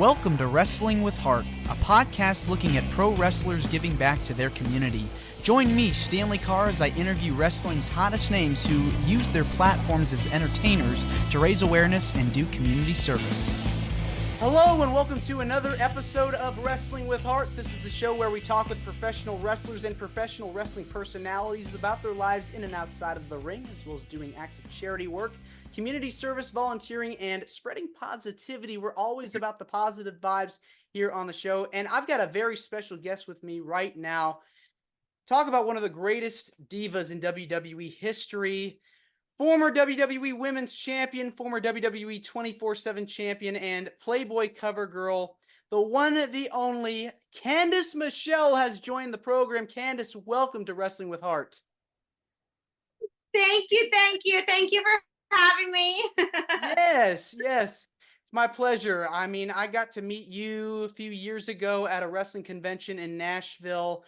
Welcome to Wrestling with Heart, a podcast looking at pro wrestlers giving back to their community. Join me, Stanley Carr, as I interview wrestling's hottest names who use their platforms as entertainers to raise awareness and do community service. Hello and welcome to another episode of Wrestling with Heart. This is the show where we talk with professional wrestlers and professional wrestling personalities about their lives in and outside of the ring, as well as doing acts of charity work, community service, volunteering, and spreading positivity. We're always about the positive vibes here on the show, and I've got a very special guest with me right now. Talk about one of the greatest divas in WWE history, former WWE Women's Champion, former WWE 24/7 Champion, and Playboy cover girl, the one, the only, Candice Michelle has joined the program. Candice, welcome to Wrestling with Heart. Thank you for having me. Yes. It's my pleasure. I mean, I got to meet you a few years ago at a wrestling convention in Nashville,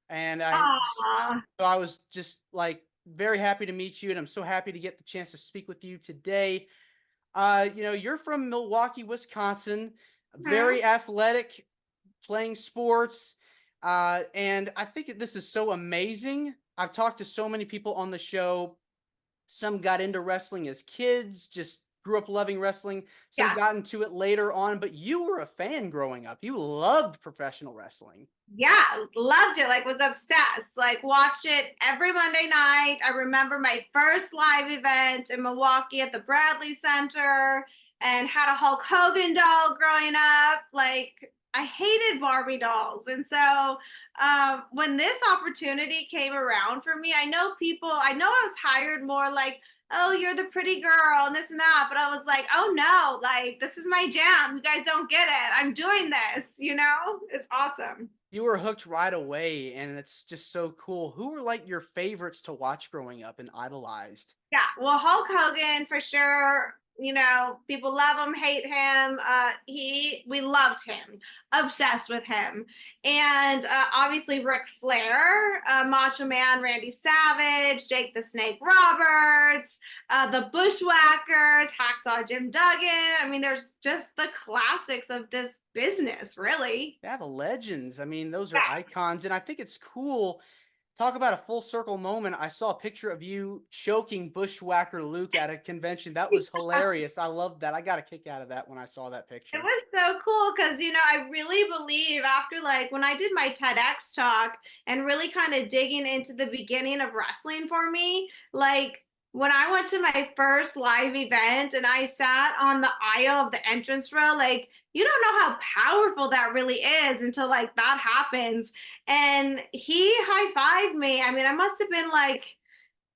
and I was just like very happy to meet you, and I'm so happy to get the chance to speak with you today. You're from Milwaukee, Wisconsin, very athletic, playing sports, and I think this is so amazing. I've talked to so many people on the show. Some got into wrestling as kids, just grew up loving wrestling. Some got into it later on, but you were a fan growing up. You loved professional wrestling. Yeah, loved it. Like, was obsessed. Like, watch it every Monday night. I remember my first live event in Milwaukee at the Bradley Center, and had a Hulk Hogan doll growing up. Like, I hated Barbie dolls. And so when this opportunity came around for me, I know I was hired more like, oh, you're the pretty girl and this and that. But I was like, oh no, like, this is my jam. You guys don't get it. I'm doing this, it's awesome. You were hooked right away, and it's just so cool. Who were like your favorites to watch growing up and idolized? Yeah, well, Hulk Hogan for sure. People love him, hate him. We loved him, obsessed with him. And obviously Ric Flair, Macho Man Randy Savage, Jake the Snake Roberts, the Bushwhackers, Hacksaw Jim Duggan. I mean, there's just the classics of this business, really. Yeah, the legends. I mean, those are icons, and I think it's cool. Talk about a full circle moment. I saw a picture of you choking Bushwhacker Luke at a convention. That was hilarious. I loved that. I got a kick out of that when I saw that picture. It was so cool because, I really believe after, like, when I did my TEDx talk and really kind of digging into the beginning of wrestling for me, like, when I went to my first live event and I sat on the aisle of the entrance row, like, you don't know how powerful that really is until, like, that happens. And he high-fived me. I mean, I must have been like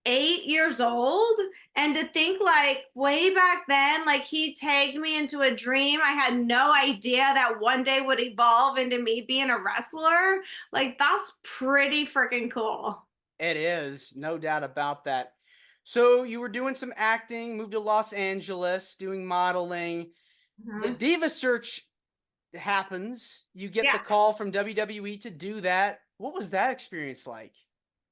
8 years old. And to think, like, way back then, like, he tagged me into a dream I had no idea that one day would evolve into me being a wrestler. Like, that's pretty freaking cool. It is, no doubt about that. So you were doing some acting, moved to Los Angeles, doing modeling. The Diva Search happens. You get the call from WWE to do that. What was that experience like?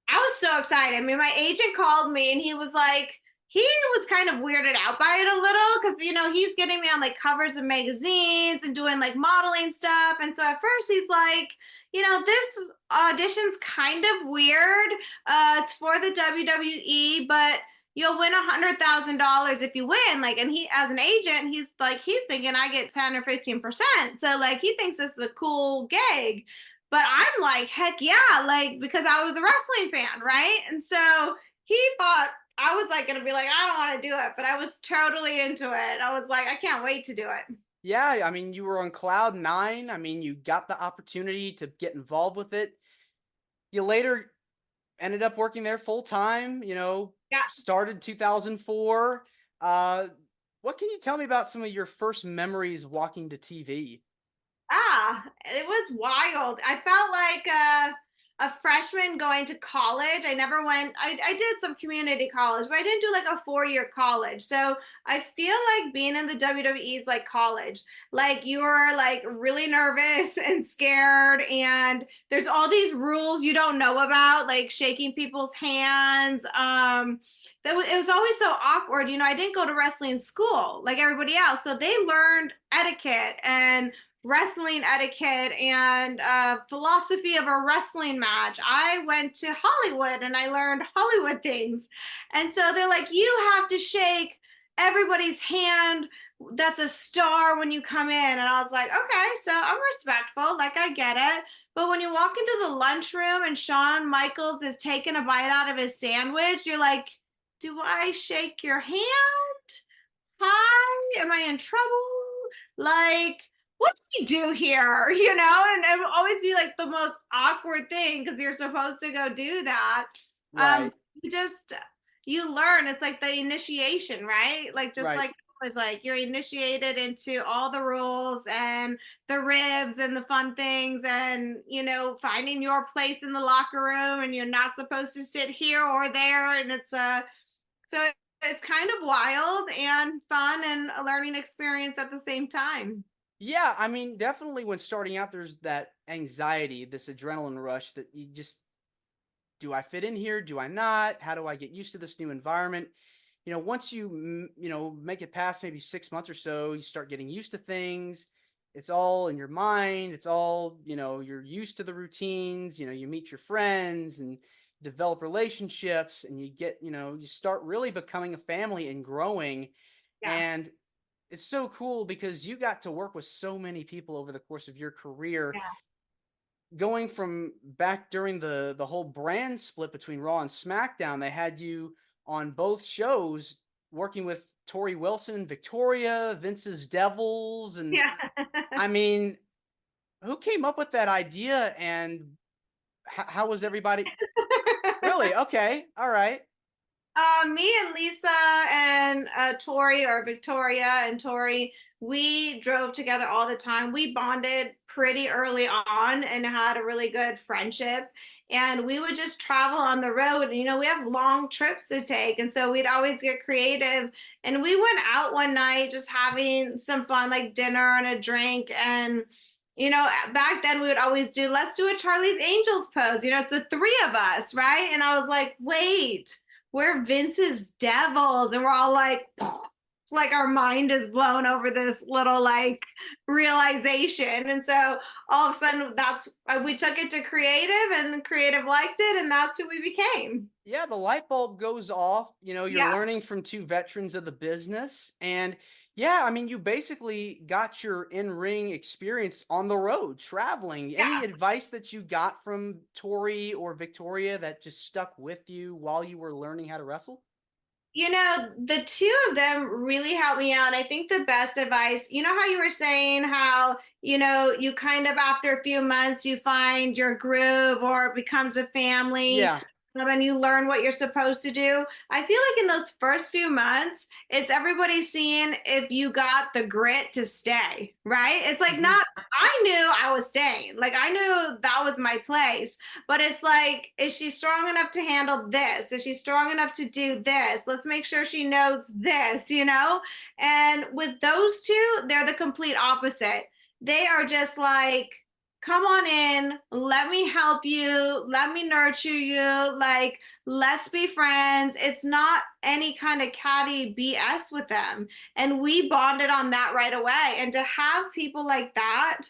I was so excited. I mean, my agent called me and he was like, he was kind of weirded out by it a little because, he's getting me on like covers of magazines and doing like modeling stuff. And so at first he's like, this audition's kind of weird. It's for the WWE, but you'll win $100,000 if you win. Like, and he, as an agent, he's thinking I get 10 or 15%. So like, he thinks this is a cool gig. But I'm like, heck yeah, like, because I was a wrestling fan, right? And so he thought I was like going to be like, I don't want to do it, but I was totally into it. I was like, I can't wait to do it. Yeah, I mean, you were on cloud nine. I mean, you got the opportunity to get involved with it. You later ended up working there full time, started 2004. What can you tell me about some of your first memories walking to TV? It was wild. I felt like a freshman going to college. I never went, I did some community college, but I didn't do like a 4-year college. So I feel like being in the WWE is like college. Like, you're like really nervous and scared, and there's all these rules you don't know about, like shaking people's hands. It was always so awkward. I didn't go to wrestling school like everybody else. So they learned etiquette and wrestling etiquette and philosophy of a wrestling match. I went to Hollywood and I learned Hollywood things. And so they're like, you have to shake everybody's hand that's a star when you come in. And I was like, okay, so I'm respectful, like I get it. But when you walk into the lunchroom and Shawn Michaels is taking a bite out of his sandwich, you're like, do I shake your hand? Hi, am I in trouble? Like, what do we do here? And it would always be like the most awkward thing because you're supposed to go do that. Um, Right. you just you learn. It's like the initiation, right? Like just Right. like it's like you're initiated into all the rules and the ribs and the fun things and finding your place in the locker room and you're not supposed to sit here or there and so it's kind of wild and fun and a learning experience at the same time. Yeah, I mean, definitely when starting out, there's that anxiety, this adrenaline rush that you just, do I fit in here? Do I not? How do I get used to this new environment? Once you, make it past maybe 6 months or so, you start getting used to things. It's all in your mind. It's all, you're used to the routines. You meet your friends and develop relationships and you get, you start really becoming a family and growing. Yeah. And it's so cool because you got to work with so many people over the course of your career, Yeah. going from back during the whole brand split between Raw and SmackDown. They had you on both shows working with Torrie Wilson and Victoria, Vince's Devils, and Yeah. I mean, who came up with that idea and how was everybody? Really? Okay, all right. Me and Lisa and Tori or Victoria and Tori, we drove together all the time. We bonded pretty early on and had a really good friendship. And we would just travel on the road. We have long trips to take. And so we'd always get creative. And we went out one night just having some fun, like dinner and a drink. And back then we would always do, let's do a Charlie's Angels pose. It's the three of us, right? And I was like, wait, we're Vince's devils. And we're all like our mind is blown over this little like realization. And so all of a sudden that's we took it to creative and creative liked it and that's who we became. Yeah, the light bulb goes off. You're Yeah. learning from two veterans of the business. And yeah, I mean, you basically got your in ring experience on the road, traveling. Any Yeah. advice that you got from Tori or Victoria that just stuck with you while you were learning how to wrestle? The two of them really helped me out. I think the best advice, how you were saying how, you kind of after a few months you find your groove or it becomes a family. Yeah. And you learn what you're supposed to do. I feel like in those first few months, it's everybody seeing if you got the grit to stay, right? It's like Hmm. not, I knew I was staying. Like I knew that was my place. But it's like, is she strong enough to handle this? Is she strong enough to do this? Let's make sure she knows this. And with those two, they're the complete opposite. They are just like, come on in, let me help you, let me nurture you, like, let's be friends. It's not any kind of catty BS with them. And we bonded on that right away. And to have people like that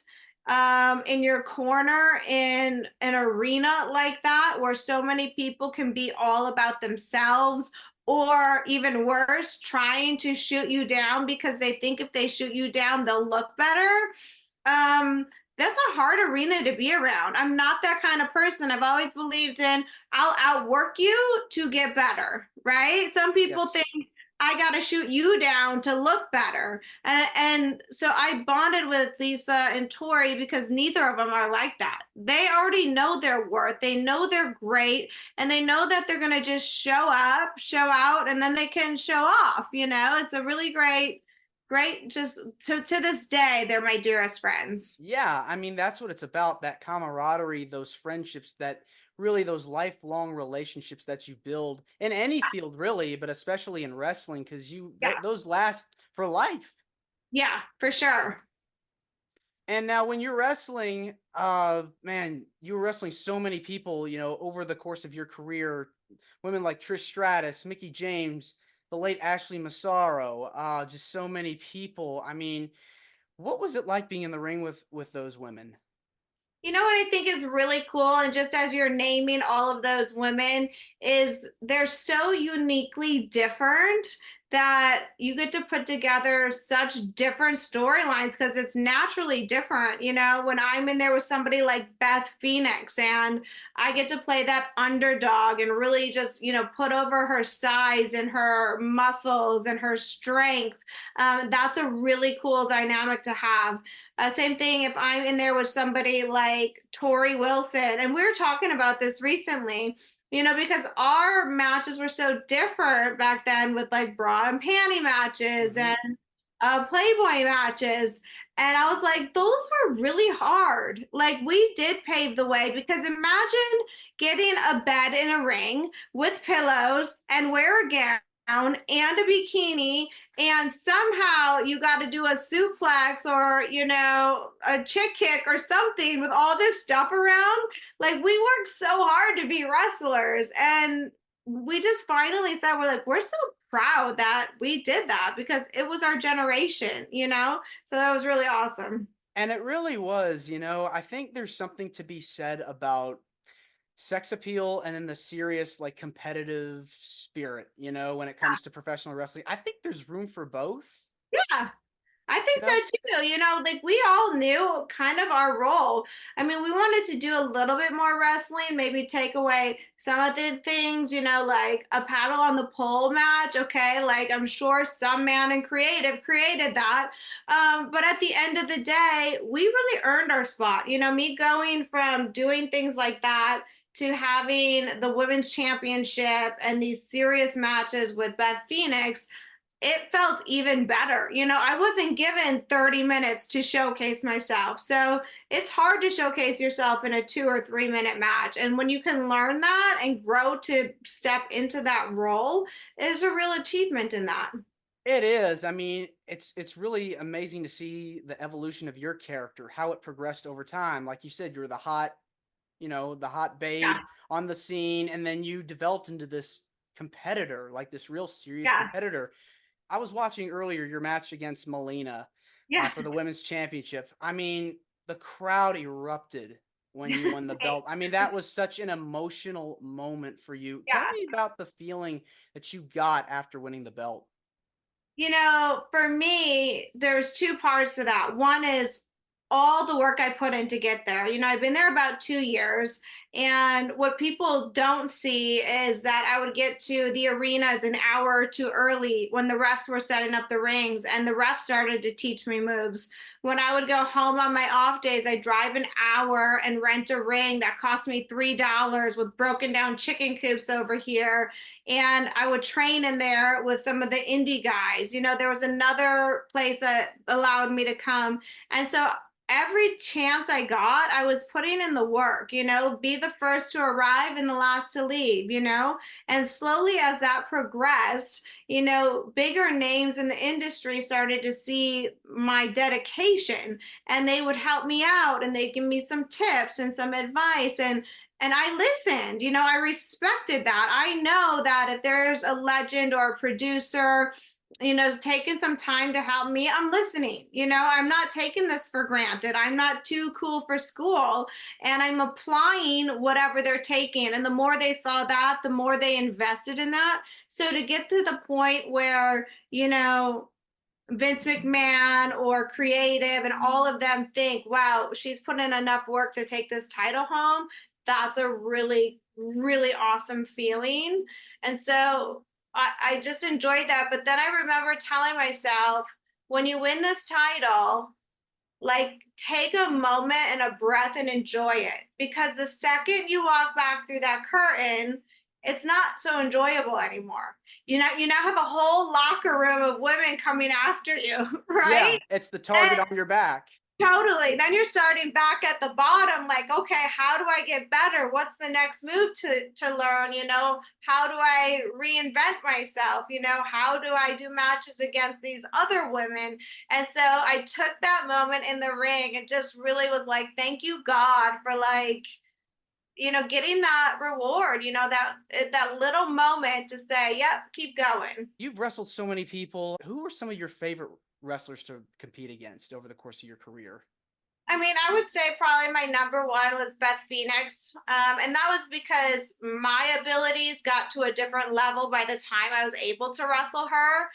in your corner in an arena like that where so many people can be all about themselves or even worse trying to shoot you down because they think if they shoot you down they'll look better. um that's a hard arena to be around. I'm not that kind of person. I've always believed in I'll outwork you to get better, right? Some people think Yes. I got to shoot you down to look better. And so I bonded with Lisa and Tori because neither of them are like that. They already know their worth. They know they're great and they know that they're going to just show up, show out, and then they can show off. It's a really great, just to this day, they're my dearest friends. Yeah, I mean, that's what it's about, that camaraderie, those friendships, that really those lifelong relationships that you build in any field really, but especially in wrestling cuz Yeah. those last for life. Yeah, for sure. And now when you're wrestling, man, you were wrestling so many people, over the course of your career, women like Trish Stratus, Mickey James, the late Ashley Massaro, just so many people. I mean, What was it like being in the ring with those women? You know what I think is really cool, and just as you're naming all of those women, is they're so uniquely different that you get to put together such different storylines because it's naturally different. When I'm in there with somebody like Beth Phoenix and I get to play that underdog and really just, put over her size and her muscles and her strength, that's a really cool dynamic to have. Same thing if I'm in there with somebody like Torrie Wilson, and we were talking about this recently, because our matches were so different back then with like bra and panty matches Hmm. and Playboy matches. And I was like, those were really hard. Like, we did pave the way because imagine getting a bed in a ring with pillows and wear a gown and a bikini, and somehow you got to do a suplex or, a chick kick or something with all this stuff around. Like, we worked so hard to be wrestlers. And we just finally said, we're so proud that we did that because it was our generation. So that was really awesome. And it really was, I think there's something to be said about sex appeal and then the serious, like, competitive spirit, when it comes to professional wrestling. I think there's room for both, Yeah. I think you know? so too. Like, we all knew kind of our role. I mean, we wanted to do a little bit more wrestling, maybe take away some of the things, like a paddle on the pole match. Okay. Like, I'm sure some man in creative created that. But at the end of the day, we really earned our spot. Me going from doing things like that to having the women's championship and these serious matches with Beth Phoenix, it felt even better. I wasn't given 30 minutes to showcase myself. So it's hard to showcase yourself in a 2 or 3 minute match. And when you can learn that and grow to step into that role, is a real achievement in that. It is. I mean, it's really amazing to see the evolution of your character, how it progressed over time. Like you said, you're the hot Yeah. babe on the scene, and then you developed into this competitor, like this real serious Yeah. competitor. I was watching earlier your match against Melina Yeah. for the women's championship. I mean, the crowd erupted when you won the belt. I mean, that was such an emotional moment for you. Tell Yeah. me about the feeling that you got after winning the belt. For me, there's two parts to that. One is all the work I put in to get there. I've been there about 2 years. And what people don't see is that I would get to the arenas an hour or two early when the refs were setting up the rings, and the refs started to teach me moves. When I would go home on my off days, I'd drive an hour and rent a ring that cost me $3 with broken down chicken coops over here, and I would train in there with some of the indie guys. There was another place that allowed me to come. And so every chance I got, I was putting in the work, be the first to arrive and the last to leave, and slowly as that progressed, bigger names in the industry started to see my dedication, and they would help me out and they give me some tips and some advice, and I listened. I respected that. I know that if there's a legend or a producer, taking some time to help me, I'm listening. I'm not taking this for granted. I'm not too cool for school, and I'm applying whatever they're taking. And the more they saw that, the more they invested in that. So to get to the point where, Vince McMahon or creative and all of them think, wow, she's put in enough work to take this title home, that's a really, really awesome feeling. And so I just enjoyed that. But then I remember telling myself, when you win this title, like, take a moment and a breath and enjoy it, because the second you walk back through that curtain, it's not so enjoyable anymore. You now have a whole locker room of women coming after you, right? Yeah, it's the And target on your back. totally. Then you're starting back at the bottom, like, okay, how do I get better? What's the next move to learn? How do I reinvent myself? How do I do matches against these other women? And so I took that moment in the ring and just really was like, thank you, God, for, like, getting that reward, that little moment to say, yep, keep going. You've wrestled so many people. Who are some of your favorite wrestlers to compete against over the course of your career? I mean, I would say probably my number one was Beth Phoenix. And that was because my abilities got to a different level by the time I was able to wrestle her.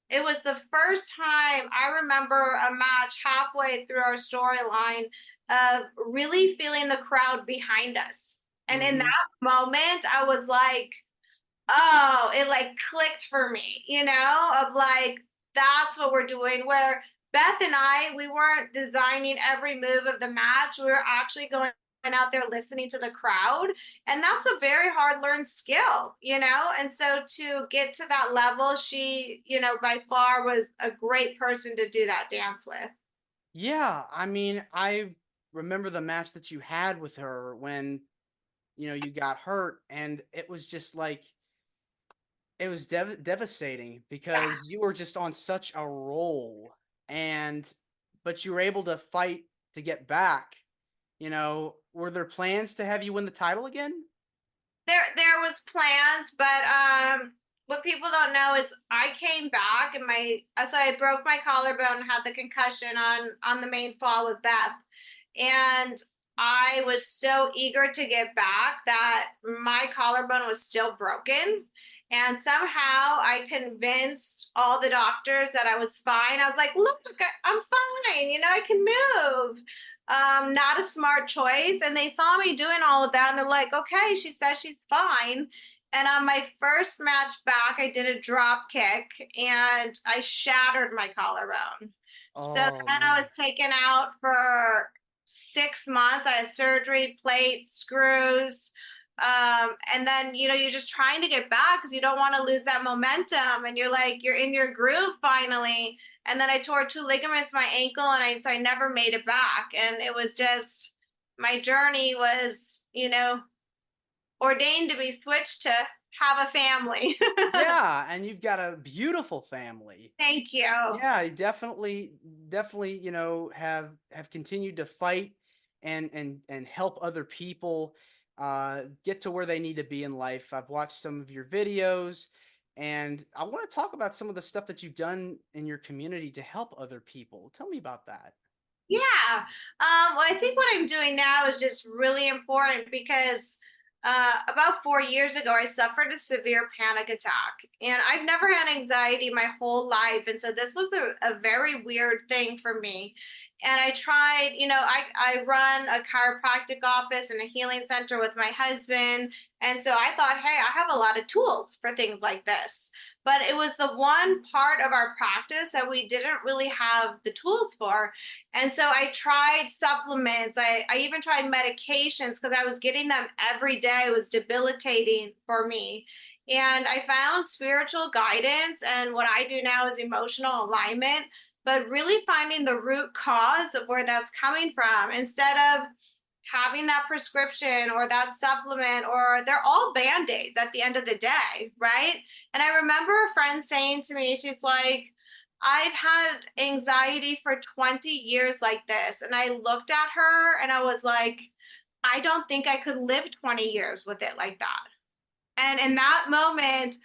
It was the first time I remember a match halfway through our storyline of really feeling the crowd behind us. And in Mm-hmm. that moment, I was like, oh, it like clicked for me, of like, that's what we're doing. Where Beth and I, we weren't designing every move of the match. We were actually going out there listening to the crowd. And that's a very hard learned skill, And so to get to that level, she, by far was a great person to do that dance with. Yeah, I mean, I remember the match that you had with her when, you got hurt, and it was just like it was devastating Yeah. because you were just on such a roll, and but you were able to fight to get back. Were there plans to have you win the title again? There was plans, but what people don't know is I came back and so I broke my collarbone, had the concussion on the main fall with Beth, and I was so eager to get back that my collarbone was still broken. And somehow I convinced all the doctors that I was fine. I was like, look, I'm fine. I can move. Not a smart choice. And they saw me doing all of that and they're like, okay, she says she's fine. And on my first match back, I did a drop kick and I shattered my collarbone. So Oh then I man. was taken out for 6 months. I had surgery, plates, screws. And then, you're just trying to get back because you don't want to lose that momentum. And you're like, you're in your groove finally. And then I tore two ligaments in my ankle and so I never made it back. And it was just, my journey was, ordained to be switched to have a family. Yeah, and you've got a beautiful family. Thank you. Yeah, you definitely, have continued to fight and help other people get to where they need to be in life. I've watched some of your videos, and I want to talk about some of the stuff that you've done in your community to help other people. Tell me about that. Yeah. Well, I think what I'm doing now is just really important because about 4 years ago, I suffered a severe panic attack. And I've never had anxiety my whole life. And so this was a very weird thing for me. And I tried, I run a chiropractic office and a healing center with my husband. And so I thought, hey, I have a lot of tools for things like this. But it was the one part of our practice that we didn't really have the tools for. And so I tried supplements. I even tried medications because I was getting them every day. It was debilitating for me. And I found spiritual guidance. And what I do now is emotional alignment, but really finding the root cause of where that's coming from instead of having that prescription or that supplement, or they're all band-aids at the end of the day, right? And I remember a friend saying to me, she's like, I've had anxiety for 20 years like this. And I looked at her and I was like, I don't think I could live 20 years with it like that. And in that moment,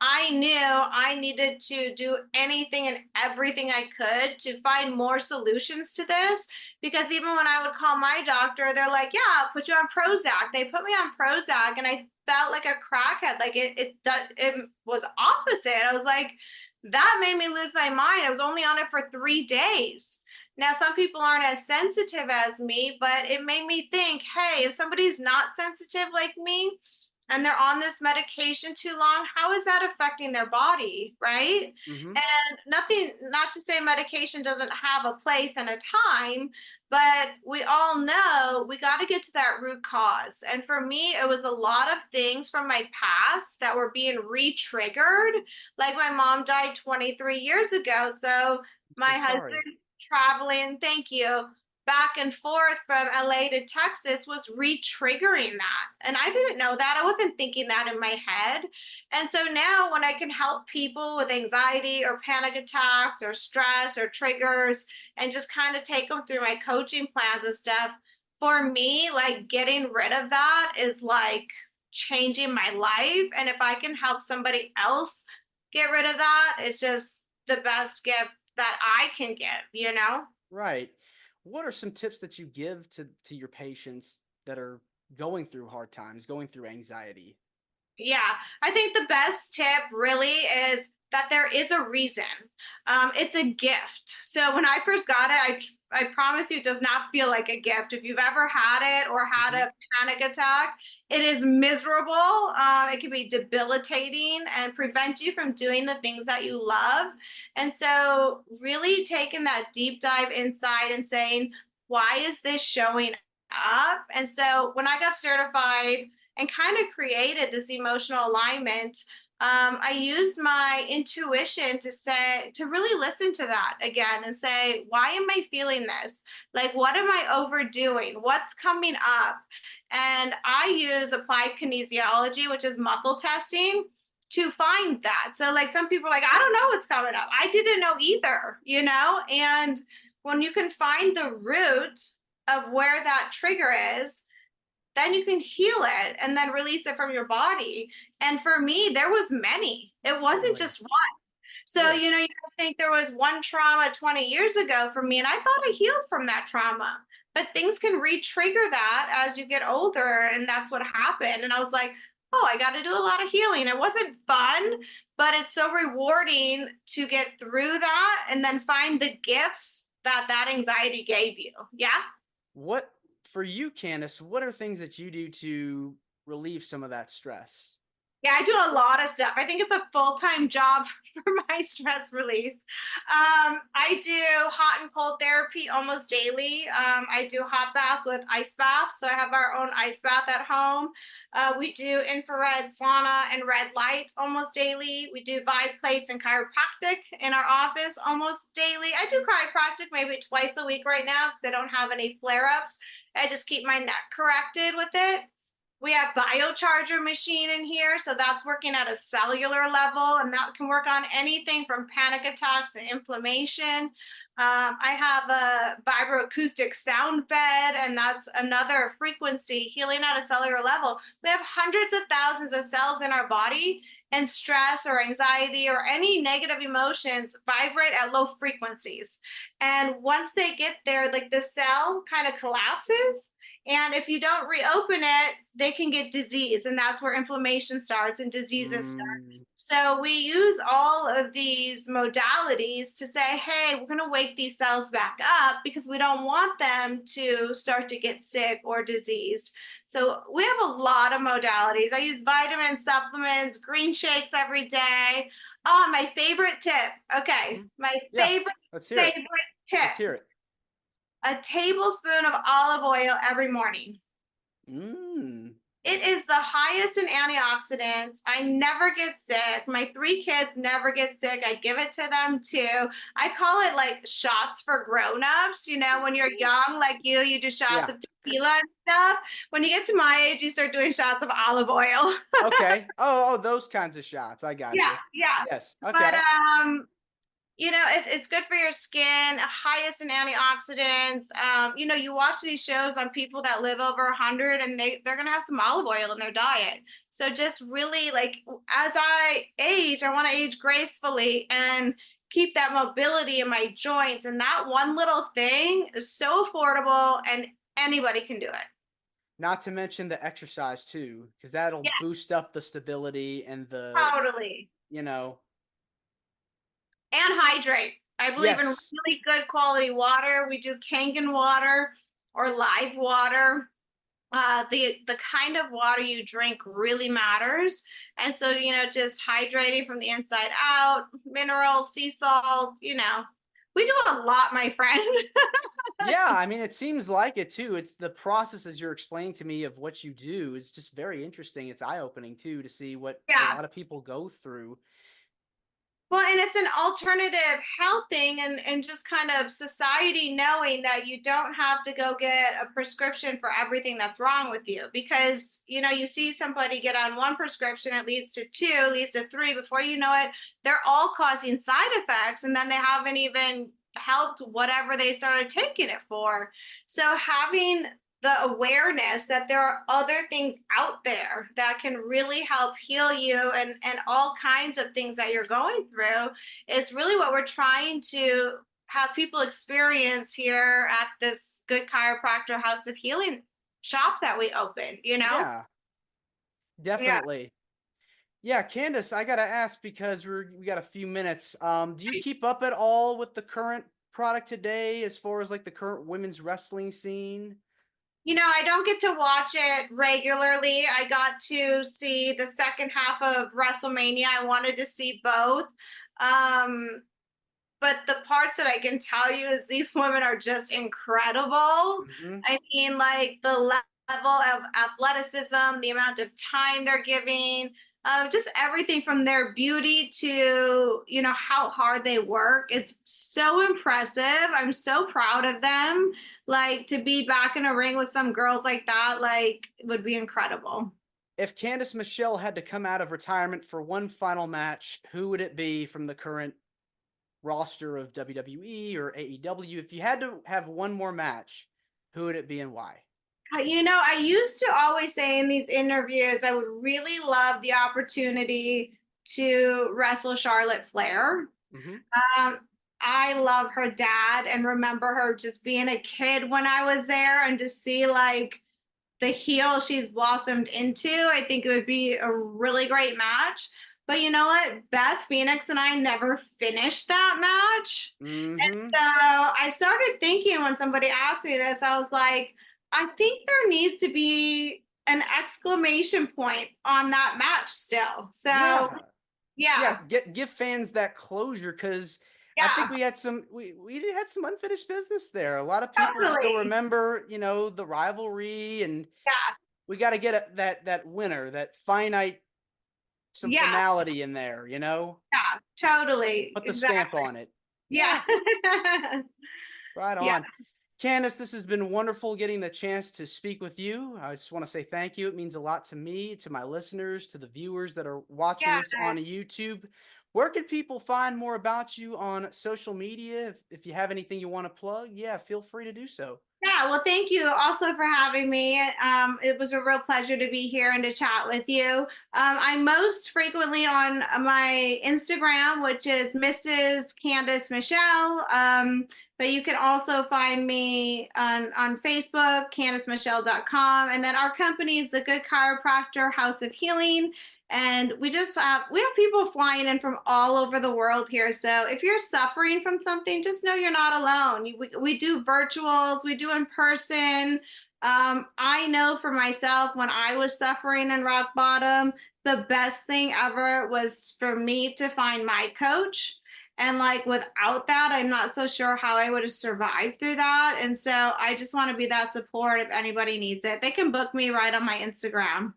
I knew I needed to do anything and everything I could to find more solutions to this. Because even when I would call my doctor, they're like, yeah, I'll put you on Prozac. They put me on Prozac and I felt like a crackhead. Like it was opposite. I was like, that made me lose my mind. I was only on it for 3 days. Now, some people aren't as sensitive as me, but it made me think, hey, if somebody's not sensitive like me, and they're on this medication too long, how is that affecting their body, right? Mm-hmm. And nothing, not to say medication doesn't have a place and a time, but we all know we got to get to that root cause. And for me, it was a lot of things from my past that were being re-triggered. Like my mom died 23 years ago. So So my sorry. husband traveling, thank you, back and forth from LA to Texas was re-triggering that. And I didn't know that. I wasn't thinking that in my head. And so now when I can help people with anxiety or panic attacks or stress or triggers and just kind of take them through my coaching plans and stuff, for me, like getting rid of that is like changing my life. And if I can help somebody else get rid of that, it's just the best gift that I can give, you know? Right. What are some tips that you give to your patients that are going through hard times, going through anxiety? Yeah, I think the best tip really is that there is a reason. It's a gift. So when I first got it, I promise you, it does not feel like a gift. If you've ever had it or had Hmm. a panic attack, it is miserable. It can be debilitating and prevent you from doing the things that you love. And so, really taking that deep dive inside and saying, why is this showing up? And so, when I got certified and kind of created this emotional alignment, I used my intuition to say, to really listen to that again and say, why am I feeling this? Like, what am I overdoing? What's coming up? And I use applied kinesiology, which is muscle testing, to find that. So, like, some people are like, I don't know what's coming up. I didn't know either, you know? And when you can find the root of where that trigger is, then you can heal it and then release it from your body. And for me, there was many. It wasn't Really? just one. So, Really? you know, you think there was one trauma 20 years ago for me, and I thought I healed from that trauma. But things can re-trigger that as you get older, and that's what happened. And I was like, oh, I got to do a lot of healing. It wasn't fun, but it's so rewarding to get through that and then find the gifts that that anxiety gave you. Yeah. What for you, Candace, what are things that you do to relieve some of that stress? Yeah, I do a lot of stuff. I think it's a full-time job for my stress release. I do hot and cold therapy almost daily. I do hot baths with ice baths. So I have our own ice bath at home. We do infrared sauna and red light almost daily. We do vibe plates and chiropractic in our office almost daily. I do chiropractic maybe twice a week right now because I don't have any flare-ups. I just keep my neck corrected with it. We have biocharger machine in here, so that's working at a cellular level, and that can work on anything from panic attacks to inflammation. I have a vibroacoustic sound bed, and that's another frequency healing at a cellular level. We have hundreds of thousands of cells in our body, and stress or anxiety or any negative emotions vibrate at low frequencies. And once they get there, like the cell kind of collapses, and if you don't reopen it, they can get disease. And that's where inflammation starts and diseases start. Mm, So we use all of these modalities to say, hey, we're going to wake these cells back up because we don't want them to start to get sick or diseased. So we have a lot of modalities. I use vitamin supplements, green shakes every day. Oh, my favorite tip. Okay. mhm. My Yeah, favorite, let's hear it. favorite tip, Let's hear it. a tablespoon of olive oil every morning. Mm. It is the highest in antioxidants. I never get sick. My three kids never get sick. I give it to them too. I call it like shots for grown-ups. You know, when you're young, like you do shots Yeah. of tequila and stuff. When you get to my age, you start doing shots of olive oil. Okay. Oh, those kinds of shots. I got Yeah, you. yeah. Yes. But Okay. you know, it's good for your skin, highest in antioxidants. You know, you watch these shows on people that live over 100 and they're going to have some olive oil in their diet. So just really like as I age, I want to age gracefully and keep that mobility in my joints. And that one little thing is so affordable and anybody can do it. Not to mention the exercise too, because that'll Yeah, boost up the stability and totally. you know, And hydrate. I believe in yes. really good quality water. We do Kangen water or live water. The kind of water you drink really matters. And so, you know, just hydrating from the inside out, minerals, sea salt, you know, we do a lot, my friend. Yeah, I mean, it seems like it too. It's the process as you're explaining to me of what you do is just very interesting. It's eye-opening too to see what a Yeah. lot of people go through. Well, and it's an alternative health thing and just kind of society knowing that you don't have to go get a prescription for everything that's wrong with you because you know you see somebody get on one prescription, it leads to two, leads to three. Before you know it, they're all causing side effects and then they haven't even helped whatever they started taking it for. So having the awareness that there are other things out there that can really help heal you, and all kinds of things that you're going through is really what we're trying to have people experience here at this Good Chiropractor House of Healing shop that we opened, Yeah, Yeah. definitely. Yeah, Candice, I gotta ask because we got a few minutes. Do you keep up at all with the current product today, as far as like the current women's wrestling scene? I don't get to watch it regularly. I got to see the second half of WrestleMania. I wanted to see both. Um, but the parts that I can tell you is these women are just incredible. Hmm. I mean, like the level of athleticism, the amount of time they're giving, just everything from their beauty to, how hard they work. It's so impressive. I'm so proud of them. Like to be back in a ring with some girls like that, like would be incredible. If Candice Michelle had to come out of retirement for one final match, who would it be from the current roster of WWE or AEW? If you had to have one more match, who would it be and why? I used to always say in these interviews, I would really love the opportunity to wrestle Charlotte Flair. Hmm. Um, I love her dad and remember her just being a kid when I was there, and to see like the heel she's blossomed into. I think it would be a really great match. But you know what? Beth Phoenix and I never finished that match. Hmm. So I started thinking when somebody asked me this, I was like, I think there needs to be an exclamation point on that match still. So Yeah. yeah, Yeah, give fans that closure, because I think yeah, we had some unfinished business there. A lot of people still totally. remember, the rivalry, and Yeah, we got to get that winner, that finite, some yeah, finality in there. yeah, totally. Put the stamp Exactly. on it. Yeah. Yeah, right Yeah. on. Candice, this has been wonderful getting the chance to speak with you. I just want to say thank you. It means a lot to me, to my listeners, to the viewers that are watching Yeah. us on YouTube. Where can people find more about you on social media? If you have anything you want to plug, yeah, feel free to do so. Yeah, well, thank you also for having me. It was a real pleasure to be here and to chat with you. I'm most frequently on my Instagram, which is Mrs. Candice Michelle. But you can also find me on Facebook, CandiceMichelle.com. And then our company is the Good Chiropractor House of Healing. And we have people flying in from all over the world here. So if you're suffering from something, just know you're not alone. We do virtuals, we do in person. I know for myself, when I was suffering in rock bottom, the best thing ever was for me to find my coach. And like without that, I'm not so sure how I would have survived through that. And so I just want to be that support if anybody needs it. They can book me right on my Instagram.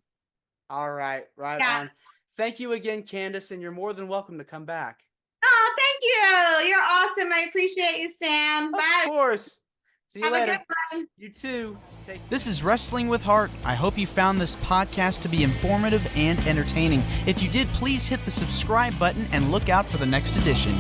All right, right Yeah. on. Thank you again, Candice, and you're more than welcome to come back. Oh, thank you. You're awesome. I appreciate you, Stan. Of Bye. course. See you Have a good later. one. You too. This is Wrestling with Heart. I hope you found this podcast to be informative and entertaining. If you did, please hit the subscribe button and look out for the next edition.